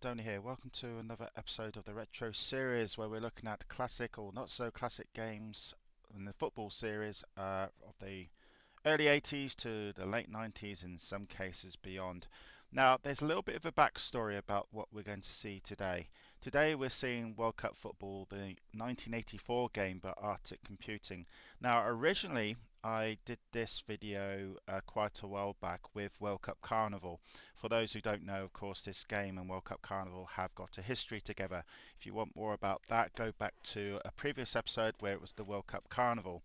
Donny here. Welcome to another episode of the Retro Series where we're looking at classic or not so classic games in the football series of the early 80s to the late 90s, in some cases beyond. Now, there's a little bit of a backstory about what we're going to see today. Today, we're seeing World Cup football, the 1984 game by Artic Computing. Now, originally, I did this video quite a while back with World Cup Carnival. For those who don't know, of course, this game and World Cup Carnival have got a history together. If you want more about that, go back to a previous episode where it was the World Cup Carnival.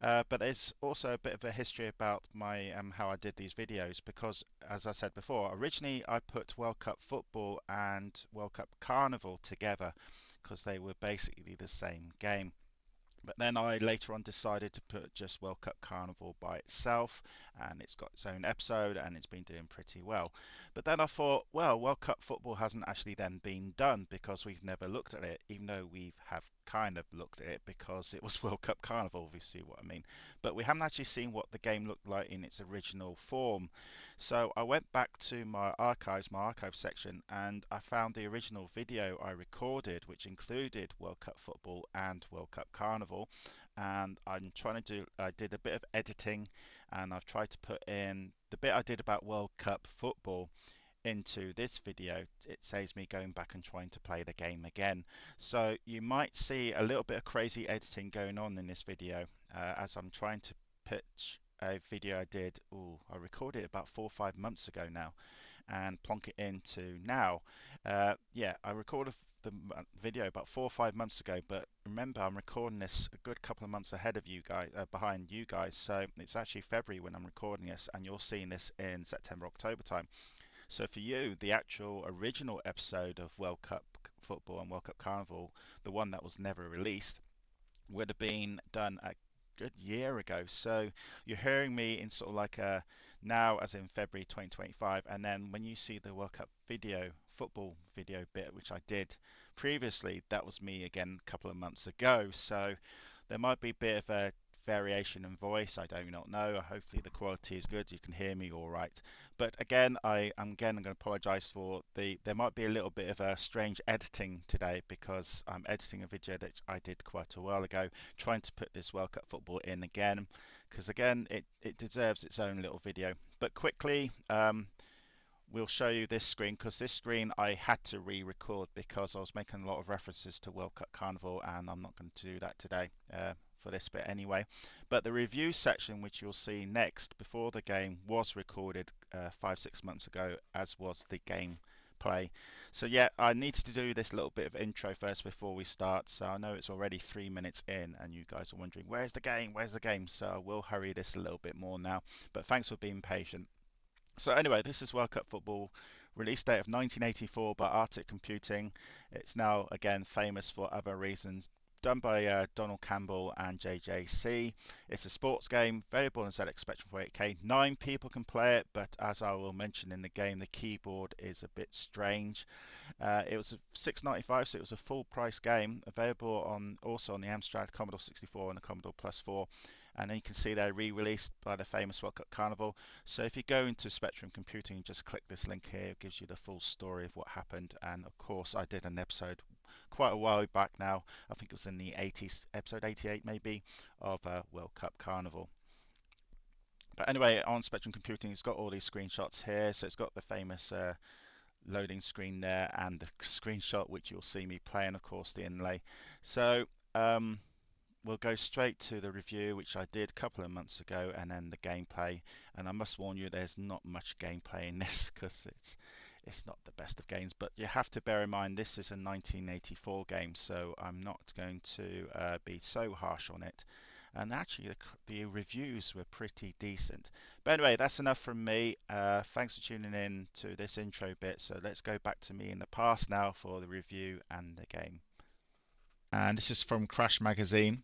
But there's also a bit of a history about my how I did these videos because, as I said before, originally I put World Cup Football and World Cup Carnival together because they were basically the same game. But then I later on decided to put just World Cup Carnival by itself, and it's got its own episode and it's been doing pretty well. But then I thought, well, World Cup football hasn't actually then been done because we've never looked at it, even though we have kind of looked at it because it was World Cup Carnival, if you see what I mean. But we haven't actually seen what the game looked like in its original form. So I went back to my archives, my archive section, and I found the original video I recorded, which included World Cup football and World Cup Carnival. And I did a bit of editing, and I've tried to put in the bit I did about World Cup football into this video. It saves me going back and trying to play the game again. So you might see a little bit of crazy editing going on in this video as I'm trying to pitch a video I did. I recorded it about 4 or 5 months ago now, and plonk it into now. Yeah, I recorded the video about 4 or 5 months ago, but remember I'm recording this a good couple of months ahead of you guys, behind you guys. So it's actually February when I'm recording this, and you're seeing this in September, October time. So for you, the actual original episode of World Cup Football and World Cup Carnival, the one that was never released, would have been done a good year ago. So you're hearing me in sort of like a now, as in February 2025, and then when you see the World Cup video, football video bit, which I did previously, that was me again a couple of months ago. So there might be a bit of a variation in voice. I do not know. Hopefully the quality is good. You can hear me all right. But again, I'm going to apologise for there might be a little bit of a strange editing today because I'm editing a video that I did quite a while ago, trying to put this World Cup football in again because again it deserves its own little video. But quickly, we'll show you this screen because this screen I had to re-record because I was making a lot of references to World Cup Carnival, and I'm not going to do that today for this bit anyway. But the review section, which you'll see next before the game, was recorded 5 or 6 months ago, as was the game play. So yeah, I needed to do this little bit of intro first before we start. So I know it's already 3 minutes in and you guys are wondering where's the game. So I will hurry this a little bit more now, but thanks for being patient. So anyway, this is World Cup Football, release date of 1984 by Artic Computing. It's now again famous for other reasons. Done by Donald Campbell and JJC. It's a sports game, variable and ZX Spectrum for 8K. 9 people can play it, but as I will mention in the game, the keyboard is a bit strange. It was $6.95, so it was a full price game, available also on the Amstrad Commodore 64 and the Commodore Plus 4. And then you can see they're re-released by the famous World Cup Carnival. So if you go into Spectrum Computing and just click this link here, it gives you the full story of what happened. And of course, I did an episode quite a while back now. I think it was in the 80s, episode 88 maybe, of World Cup Carnival. But anyway, on Spectrum Computing, it's got all these screenshots here. So it's got the famous loading screen there and the screenshot which you'll see me playing, of course, the inlay. So we'll go straight to the review, which I did a couple of months ago, and then the gameplay. And I must warn you, there's not much gameplay in this because it's not the best of games. But you have to bear in mind this is a 1984 game, so I'm not going to be so harsh on it. And actually, the reviews were pretty decent. But anyway, that's enough from me. Thanks for tuning in to this intro bit. So let's go back to me in the past now for the review and the game. And this is from Crash Magazine.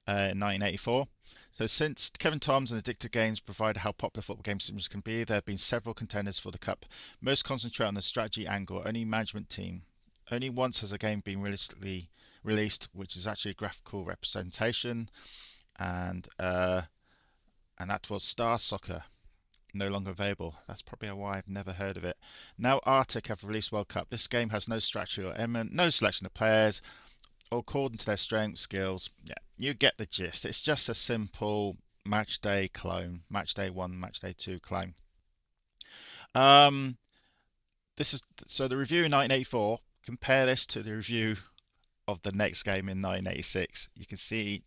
In 1984. So since Kevin Toms and Addicted Games provided how popular football game sims can be, there have been several contenders for the cup. Most concentrate on the strategy angle. Only once has a game been realistically released, which is actually a graphical representation, and that was Star Soccer. No longer available. That's probably why I've never heard of it. Now Artic have released World Cup. This game has no strategy or element, no selection of players, all according to their strengths, skills. Yeah, you get the gist. It's just a simple match day clone, match day 1, match day 2 clone. Um, this is so the review in 1984. Compare this to the review of the next game in 1986. You can see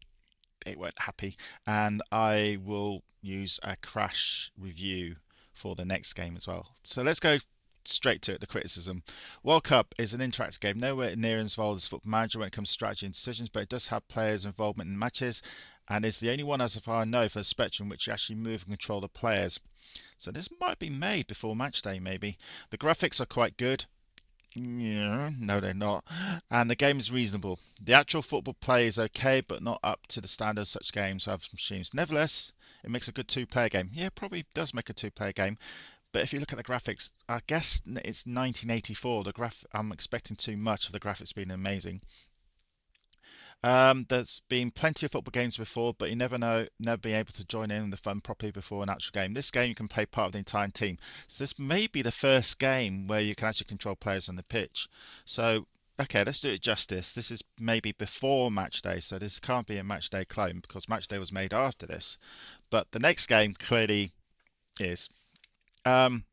it weren't happy, and I will use a crash review for the next game as well. So let's go straight to it, the criticism. World Cup is an interactive game, nowhere near as involved as Football Manager when it comes to strategy and decisions, but it does have players' involvement in matches, and is the only one, as far as I know, for the Spectrum which you actually move and control the players. So this might be made before match day, maybe. The graphics are quite good. Yeah, no, they're not. And the game is reasonable. The actual football play is okay, but not up to the standard of such games have machines. Nevertheless, it makes a good two-player game. Yeah, probably does make a two-player game. But if you look at the graphics, I guess it's 1984. I'm expecting too much of the graphics being amazing. There's been plenty of football games before, but you never be able to join in the fun properly before an actual game. This game you can play part of the entire team. So this may be the first game where you can actually control players on the pitch. So, okay, let's do it justice. This is maybe before match day, so this can't be a match day clone because match day was made after this. But the next game clearly is. Um,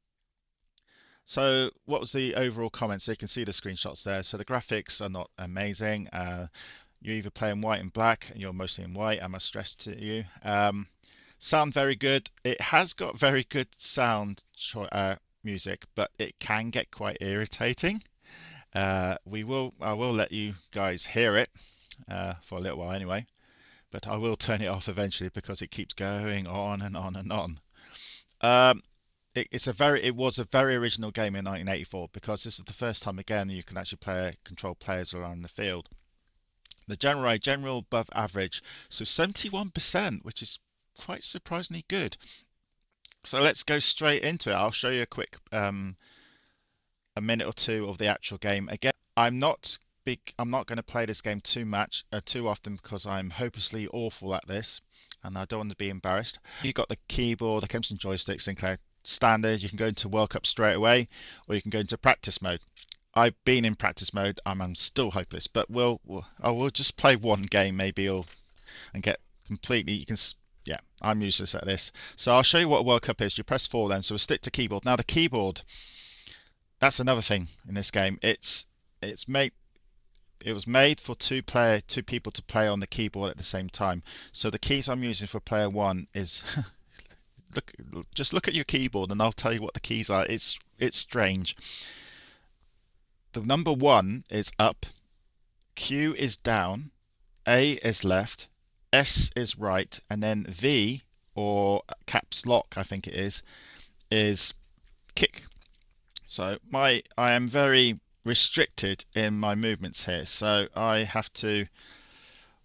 so what was the overall comment? So you can see the screenshots there. So the graphics are not amazing. You either play in white and black, and you're mostly in white, I must stress to you. Sound very good. It has got very good sound music, but it can get quite irritating. I will let you guys hear it for a little while anyway, but I will turn it off eventually because it keeps going on and on and on. Um, it was a very original game in 1984 because this is the first time again you can actually control players around the field. The general above average, so 71%, which is quite surprisingly good. So let's go straight into it. I'll show you a quick a minute or two of the actual game. Again, I'm not going to play this game too often because I'm hopelessly awful at this, and I don't want to be embarrassed. You've got the keyboard, the comes and joysticks, Sinclair standard. You can go into World Cup straight away, or you can go into practice mode. I've been in practice mode. I'm still hopeless, but I will just play one game maybe, and get completely. Yeah, I'm useless at this. So I'll show you what a World Cup is. You press 4 then, so we'll stick to keyboard. Now the keyboard, that's another thing in this game. It's made it was made for two people to play on the keyboard at the same time. So the keys I'm using for player 1 is look just look at your keyboard and I'll tell you what the keys are. It's strange. The number 1 is up, Q is down, A is left, S is right, and then V, or caps lock I think it is kick. So I am very restricted in my movements here, so I have to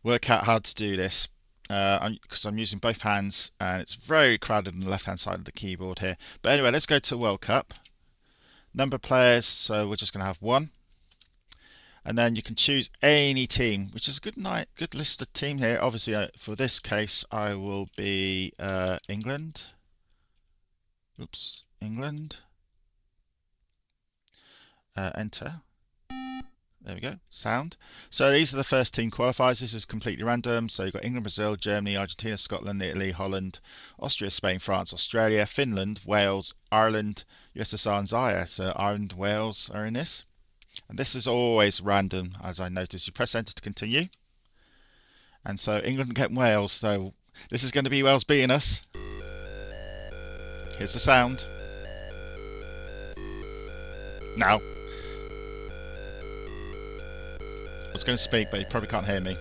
work out how to do this because I'm using both hands and it's very crowded on the left hand side of the keyboard here. But anyway, let's go to World Cup. Number of players, so we're just going to have 1. And then you can choose any team, which is a good list of team here. Obviously, for this case, I will be England. Oops, England. Enter. There we go. Sound. So these are the first team qualifiers. This is completely random. So you've got England, Brazil, Germany, Argentina, Scotland, Italy, Holland, Austria, Spain, France, Australia, Finland, Wales, Ireland, USSR, and Zaire. So Ireland, Wales are in this. And this is always random, as I noticed. You press enter to continue. And so England get Wales. So this is going to be Wales beating us. Here's the sound. Now. I was going to speak, but you probably can't hear me.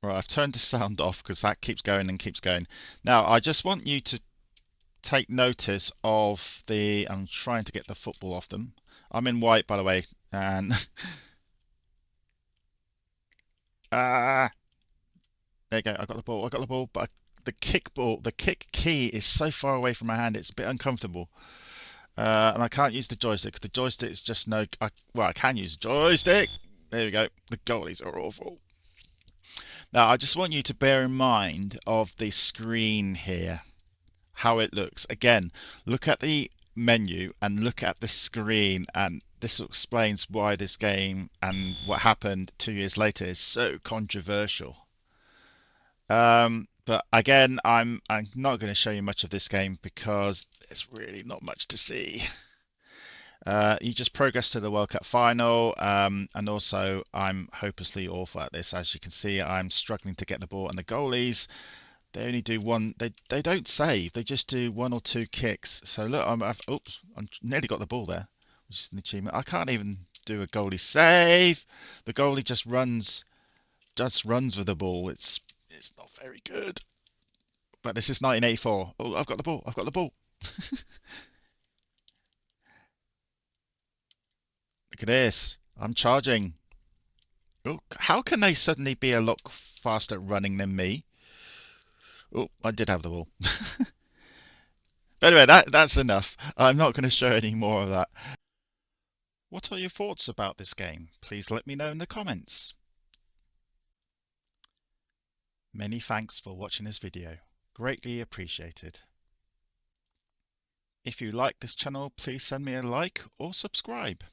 Right, I've turned the sound off because that keeps going and keeps going. Now, I just want you to take notice of I'm trying to get the football off them. I'm in white, by the way, and there you go. I got the ball, but the kick key is so far away from my hand, it's a bit uncomfortable. And I can't use the joystick because the joystick is just no. Well, I can use the joystick. There we go. The goalies are awful. Now, I just want you to bear in mind of the screen here, how it looks. Again, look at the menu and look at the screen, and this explains why this game and what happened 2 years later is so controversial. But again, I'm not going to show you much of this game because there's really not much to see. You just progress to the World Cup final, and also I'm hopelessly awful at this. As you can see, I'm struggling to get the ball, and the goalies, they only do one. They don't save. They just do one or two kicks. So look, oops, I nearly got the ball there, which is an achievement. I can't even do a goalie save. The goalie just runs with the ball. It's not very good. But this is 1984. Oh, I've got the ball. I've got the ball. Look at this. I'm charging. Oh, how can they suddenly be a lot faster running than me? Oh, I did have the ball. But anyway, that's enough. I'm not going to show any more of that. What are your thoughts about this game? Please let me know in the comments. Many thanks for watching this video. Greatly appreciated. If you like this channel, please send me a like or subscribe.